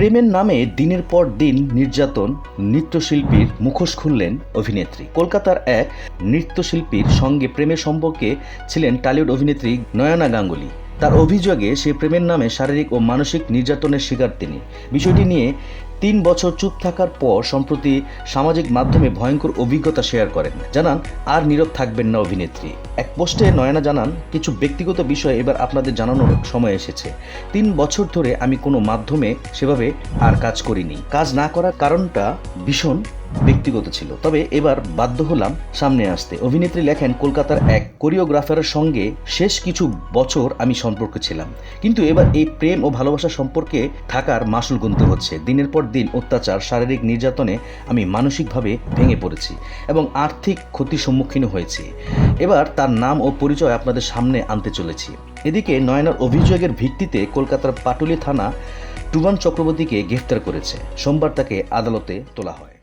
প্রেমের নামে দিনের পর দিন নির্যাতন, নৃত্যশিল্পীর মুখোশ খুললেন অভিনেত্রী। কলকাতার এক নৃত্যশিল্পীর সঙ্গে প্রেমের সম্পর্কে ছিলেন টলিউড অভিনেত্রী নয়না গাঙ্গুলি। তার অভিযোগে সে প্রেমের নামে শারীরিক ও মানসিক নির্যাতনের শিকার তিনি। বিষয়টি নিয়ে ৩ বছর চুপ থাকার পর সম্প্রতি সামাজিক মাধ্যমে ভয়ঙ্কর অভিজ্ঞতা শেয়ার করেন। জানান আর নীরব থাকবেন না অভিনেত্রী। এক পোস্টে নয়না জানান, কিছু ব্যক্তিগত বিষয় এবার আপনাদের জানানোর সময় এসেছে। ৩ বছর ধরে আমি কোনো মাধ্যমে সেভাবে আর কাজ করিনি। কাজ না করার কারণটা ভীষণ ব্যক্তিগত ছিল, তবে এবার বাধ্য হলাম সামনে আসতে। অভিনেত্রী লেখেন, কলকাতার এক কোরিওগ্রাফারের সঙ্গে শেষ কিছু বছর আমি সম্পর্কে ছিলাম, কিন্তু এবার এই প্রেম ও ভালোবাসার সম্পর্কে থাকার মাসুল গুনতে হচ্ছে। দিনের পর দিন অত্যাচার, শারীরিক নির্যাতনে আমি মানসিকভাবে ভেঙে পড়েছি এবং আর্থিক ক্ষতির সম্মুখীন হয়েছি। এবার তার নাম ও পরিচয় আপনাদের সামনে আনতে চলেছি। এদিকে নয়নার অভিযোগের ভিত্তিতে কলকাতার পাটুলি থানা টুবান চক্রবর্তীকে গ্রেফতার করেছে। সোমবার তাকে আদালতে তোলা হয়।